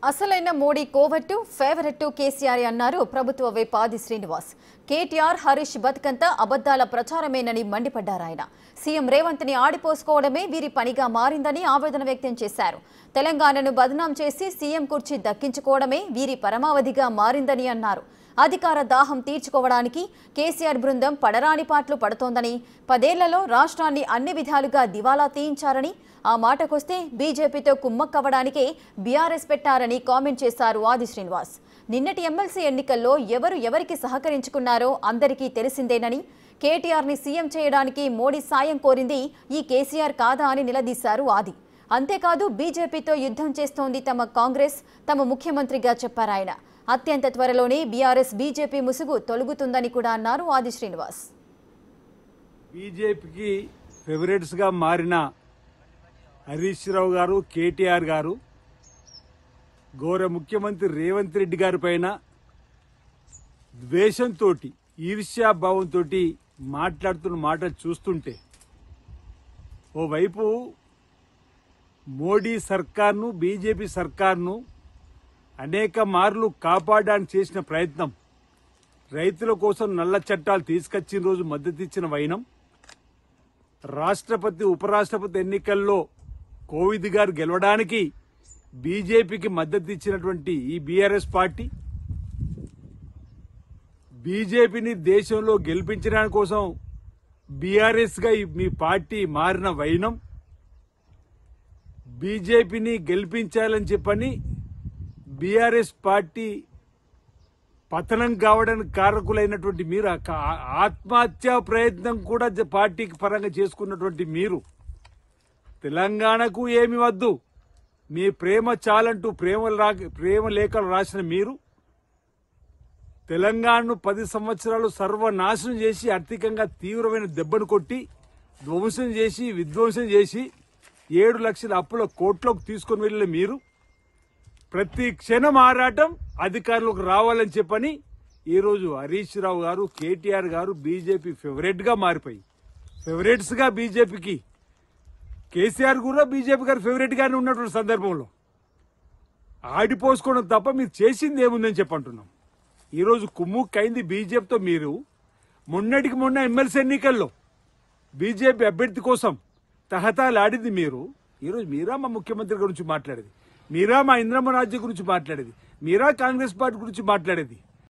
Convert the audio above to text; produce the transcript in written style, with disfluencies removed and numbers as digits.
అసలైన మోడీ కోవట్టు ఫేవరెట్ కేసీఆర్ అన్నారు ప్రభుత్వ వైప్ ఆది శ్రీనివాస్. కేటీఆర్ హరీష్ బతుకంతా అబద్దాల ప్రచారమేనని మండిపడ్డారాయన. సీఎం రేవంత్ ని ఆడిపోసుకోవడమే వీరి పనిగా మారిందని ఆవేదన వ్యక్తం చేశారు. తెలంగాణను బదనాం చేసి సీఎం కుర్చీ దక్కించుకోవడమే వీరి పరమావధిగా మారిందని అన్నారు. అధికార దాహం తీర్చుకోవడానికి కేసీఆర్ బృందం పడరాని పాటలు పడుతోందని, 10 ఏళ్లలో రాష్ట్రాన్ని అన్ని విధాలుగా దివాలా తీయించారని, ఆ మాటకొస్తే బీజేపీతో కుమ్మక్కవడానికే బీఆర్ఎస్ పెట్టారని కామెంట్ చేశారు ఆది శ్రీనివాస్. నిన్నటి ఎమ్మెల్సీ ఎన్నికల్లో ఎవరికి సహకరించుకున్నారో అందరికీ తెలిసిందేనని, కేటీఆర్ని సీఎం చేయడానికి మోడీ సాయం కోరింది ఈ కేసీఆర్ కాదా అని నిలదీశారు ఆది. అంతేకాదు బీజేపీతో యుద్ధం చేస్తోంది తమ కాంగ్రెస్, తమ ముఖ్యమంత్రిగా చెప్పారాయన. అత్యంత త్వరలోనే బీఆర్ఎస్ బీజేపీ ముసుగు తొలగుతుందని కూడా అన్నారు ఆది శ్రీనివాస్. బీజేపీకి ఫేవరెట్స్ గా మారిన హరీష్ రావు గారు, కేటీఆర్ గారు గౌరవ ముఖ్యమంత్రి రేవంత్ రెడ్డి గారి పైన ద్వేషంతో, ఈర్ష్యాభావంతో మాట్లాడుతున్న మాట చూస్తుంటే, ఓవైపు మోడీ సర్కార్ను, బీజేపీ సర్కార్ను అనేక మార్లు కాపాడడానికి చేసిన ప్రయత్నం, రైతుల కోసం నల్ల చట్టాలు తీసుకొచ్చిన రోజు మద్దతు ఇచ్చిన వైనం, రాష్ట్రపతి ఉపరాష్ట్రపతి ఎన్నికల్లో కోవిద్ గారు గెలవడానికి బీజేపీకి మద్దతు ఇచ్చినటువంటి ఈ బీఆర్ఎస్ పార్టీ, బీజేపీని దేశంలో గెలిపించడానికి కోసం బీఆర్ఎస్ గా మీ పార్టీ మారిన వైనం, బీజేపీని గెలిపించాలని చెప్పని బీఆర్ఎస్ పార్టీ పతనం కావడానికి కారకులైనటువంటి మీరు, ఆత్మహత్యా ప్రయత్నం కూడా పార్టీకి పరంగా చేసుకున్నటువంటి మీరు, తెలంగాణకు ఏమి వద్దు, మీ ప్రేమ చాలంటూ ప్రేమ లేఖలు రాసిన మీరు, తెలంగాణను 10 సంవత్సరాలు సర్వనాశనం చేసి ఆర్థికంగా తీవ్రమైన దెబ్బను కొట్టి ధ్వంసం చేసి విధ్వంసం చేసి 7 లక్షల అప్పుల కోట్లోకి తీసుకుని వెళ్ళిన మీరు, ప్రతి క్షణం ఆరాటం అధికారంలోకి రావాలని చెప్పని ఈరోజు హరీష్ రావు గారు, కేటీఆర్ గారు బీజేపీ ఫేవరెట్ గా మారిపోయి, ఫేవరెట్స్ గా బీజేపీకి, కేసీఆర్ కూడా బీజేపీ గారు ఫేవరెట్ గానే ఉన్నటువంటి సందర్భంలో ఆడిపోసుకోవడం తప్ప మీరు చేసింది ఏముందని చెప్పంటున్నాం. ఈరోజు కుమ్ముక్కైంది బీజేపీతో. మీరు మొన్నటికి మొన్న ఎమ్మెల్సీ ఎన్నికల్లో బీజేపీ అభ్యర్థి కోసం తహతాలాడింది మీరు. ఈరోజు మీరా మా ముఖ్యమంత్రి గురించి మాట్లాడేది, మీరా మా ఇంద్రమ్మ రాజ్యం గురించి మాట్లాడేది, మీరా కాంగ్రెస్ పార్టీ గురించి మాట్లాడేది.